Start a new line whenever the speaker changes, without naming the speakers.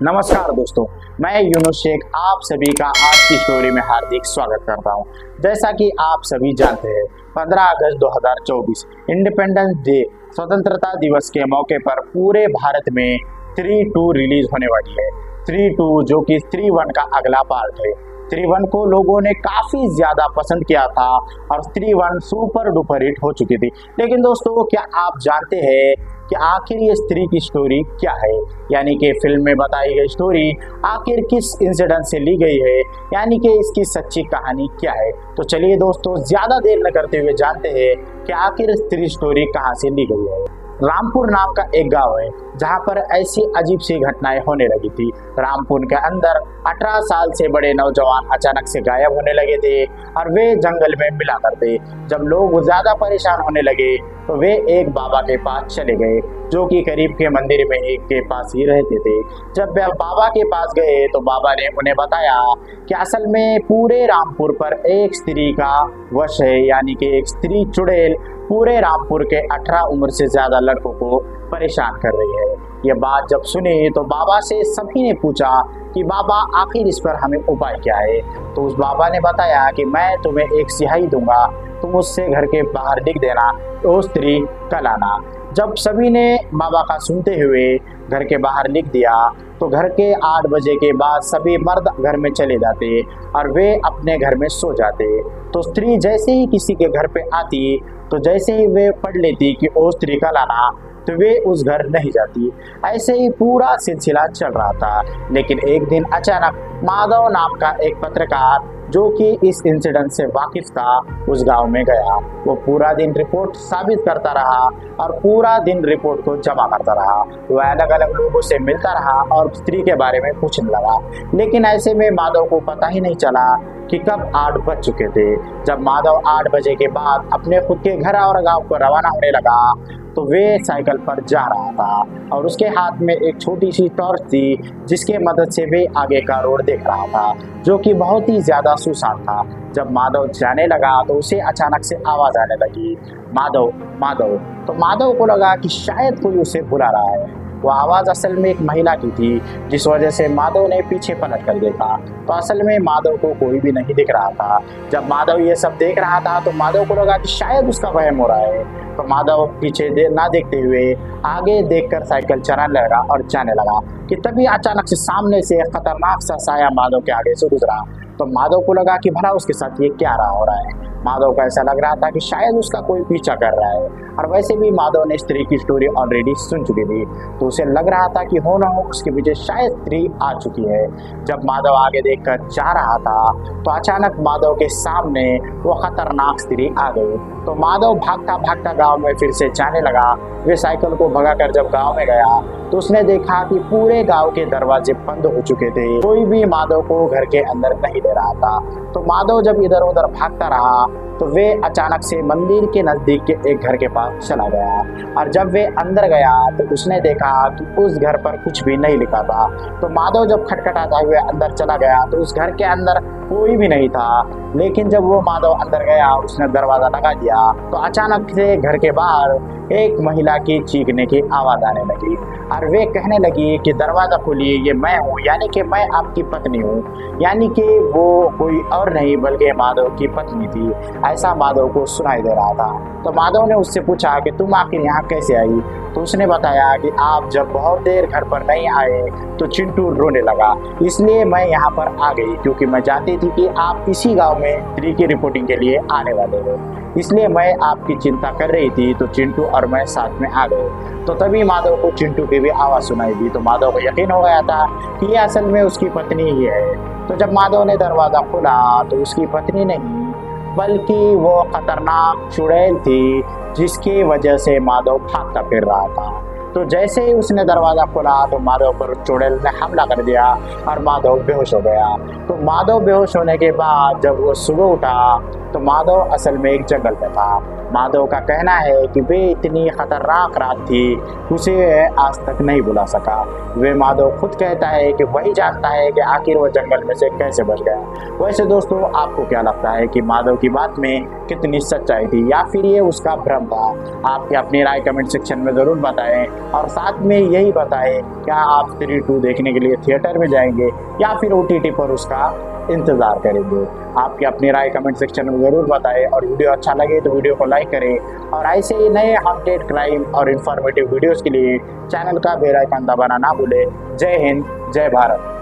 नमस्कार दोस्तों, मैं यूनुस शेख आप सभी का आज की स्टोरी में हार्दिक स्वागत करता हूं। जैसा कि आप सभी जानते हैं, 15 अगस्त 2024 इंडिपेंडेंस डे स्वतंत्रता दिवस के मौके पर पूरे भारत में 3-2 रिलीज होने वाली है। 3-2 जो कि 3-1 का अगला पार्ट है। 3-1 को लोगों ने काफ़ी ज़्यादा पसंद किया था और 3-1 सुपर डुपर हिट हो चुकी थी। लेकिन दोस्तों, क्या आप जानते हैं कि आखिर ये स्त्री की स्टोरी क्या है? यानी कि फिल्म में बताई गई स्टोरी आखिर किस इंसिडेंट से ली गई है, यानी कि इसकी सच्ची कहानी क्या है। तो चलिए दोस्तों, ज़्यादा देर न करते हुए जानते हैं कि आखिर स्त्री स्टोरी कहाँ से ली गई है। रामपुर नाम का एक गांव है जहां पर ऐसी अजीब सी घटनाएं होने लगी थी। रामपुर के अंदर 18 साल से बड़े नौजवान अचानक से गायब होने लगे थे और वे जंगल में मिला करते। जब लोग ज्यादा परेशान होने लगे तो वे एक बाबा के पास चले गए जो कि करीब के मंदिर में एक के पास ही रहते थे। जब वे बाबा के पास गए तो बाबा ने उन्हें बताया कि असल में पूरे रामपुर पर एक स्त्री का वश है, यानी कि एक स्त्री चुड़ैल पूरे रामपुर के 18 उम्र से ज्यादा लड़कों को परेशान कर रही है। ये बात जब सुनी तो बाबा से सभी ने पूछा कि बाबा आखिर इस पर हमें उपाय क्या है। तो उस बाबा ने बताया कि मैं तुम्हें एक स्याही दूंगा, तुम उससे घर के बाहर लिख देना, तो स्त्री कल आना। जब सभी ने बाबा का सुनते हुए घर के बाहर लिख दिया तो घर के 8 बजे के बाद सभी मर्द घर में चले जाते और वे अपने घर में सो जाते। तो स्त्री जैसे ही किसी के घर पे आती तो जैसे ही वे पढ़ लेती कि ओ स्त्री कल आना, तो वे उस घर नहीं जाती। ऐसे ही पूरा सिलसिला चल रहा था। लेकिन एक दिन अचानक माधव नाम का एक पत्रकार जो कि इस इंसिडेंट से वाकिफ था उस गांव में गया। वो पूरा दिन रिपोर्ट साबित करता रहा और पूरा दिन रिपोर्ट को जमा करता रहा। वो अलग अलग लोगों से मिलता रहा और स्त्री के बारे में पूछने लगा। लेकिन ऐसे में माधव को पता ही नहीं चला कि कब 8 बज चुके थे। जब माधव 8 बजे के बाद अपने खुद के घर और गांव को रवाना होने लगा तो वे साइकिल पर जा रहा था और उसके हाथ में एक छोटी सी टॉर्च थी जिसके मदद से वे आगे का रोड देख रहा था जो कि बहुत ही ज्यादा सुनसान था। जब माधव जाने लगा तो उसे अचानक से आवाज आने लगी, माधव माधव। तो माधव को लगा कि शायद कोई उसे बुला रहा है। वो आवाज़ असल में एक महिला की थी, जिस वजह से माधव ने पीछे पलट कर देखा तो असल में माधव को कोई भी नहीं दिख रहा था। जब माधव ये सब देख रहा था तो माधव को लगा कि शायद उसका वहम हो रहा है। तो माधव पीछे ना देखते हुए आगे देखकर साइकिल चलाने लगा और जाने लगा कि तभी अचानक से सामने से एक खतरनाक सा साया माधव के आगे से गुजरा। तो माधव को लगा कि भला उसके साथ ये क्या रहा हो रहा है। माधव को ऐसा लग रहा था कि शायद उसका कोई पीछा कर रहा है और वैसे भी माधव ने स्त्री की स्टोरी ऑलरेडी सुन चुकी थी तो उसे लग रहा था कि हो ना हो उसके पीछे शायद स्त्री आ चुकी है। जब माधव आगे देखकर जा रहा था तो अचानक माधव के सामने वो खतरनाक स्त्री आ गई। तो माधव भागता भागता गांव में फिर से जाने लगा। वे साइकिल को भगाकर जब गांव में गया तो उसने देखा कि पूरे गांव के दरवाजे बंद हो चुके थे, कोई भी माधव को घर के अंदर नहीं ले रहा था। तो माधव जब इधर उधर भागता रहा तो वे अचानक से मंदिर के नजदीक के एक घर के पास चला गया और जब वे अंदर गया तो उसने देखा कि उस घर पर कुछ भी नहीं लिखा था। तो माधव जब खटखटाता हुए अंदर चला गया तो उस घर के अंदर कोई भी नहीं था। लेकिन जब वो माधव अंदर गया उसने दरवाजा लगा दिया तो अचानक से घर के बाहर एक महिला की चीखने की आवाज आने लगी और वे कहने लगी कि दरवाजा खोलिए, ये मैं हूँ, यानी कि मैं आपकी पत्नी हूँ। यानी कि वो कोई और नहीं बल्कि माधव की पत्नी थी, ऐसा माधव को सुनाई दे रहा था। तो माधव ने उससे पूछा कि तुम आखिर यहाँ कैसे आई। तो उसने बताया कि आप जब बहुत देर घर पर नहीं आए तो चिंटू रोने लगा, इसलिए मैं यहाँ पर आ गई क्योंकि मैं जानती थी कि आप इसी गांव में स्त्री की रिपोर्टिंग के लिए आने वाले हो, इसलिए मैं आपकी चिंता कर रही थी। तो चिंटू और मैं साथ में आ गए। तो तभी माधव को चिंटू की भी आवाज़ सुनाई दी। तो माधव को यकीन हो गया था कि ये असल में उसकी पत्नी ही है। तो जब माधव ने दरवाज़ा खोला तो उसकी पत्नी नहीं बल्कि वो खतरनाक चुड़ैल थी जिसकी वजह से माधव भागता फिर रहा था। तो जैसे ही उसने दरवाज़ा खोला तो माधव पर चुड़ैल ने हमला कर दिया और माधव बेहोश हो गया। तो माधव बेहोश होने के बाद जब वो सुबह उठा तो माधव असल में एक जंगल में था। माधव का कहना है कि वे इतनी खतरनाक रात थी उसे आज तक नहीं भुला सका। वे माधव खुद कहता है कि वही जानता है कि आखिर वह जंगल में से कैसे बच गया। वैसे दोस्तों, आपको क्या लगता है कि माधव की बात में कितनी सच्चाई थी या फिर ये उसका भ्रम था? आपकी अपनी राय कमेंट सेक्शन में ज़रूर बताएं और साथ में यही बताएं क्या आप 3-2 देखने के लिए थिएटर में जाएंगे या फिर OTT पर उसका इंतज़ार करेंगे। आपकी अपनी राय कमेंट सेक्शन में ज़रूर बताएं और वीडियो अच्छा लगे तो वीडियो को लाइक करें और ऐसे ही नए हॉन्टेड क्राइम और इन्फॉर्मेटिव वीडियोज़ के लिए चैनल का बेल आइकन दबाना ना भूलें। जय हिंद, जय भारत।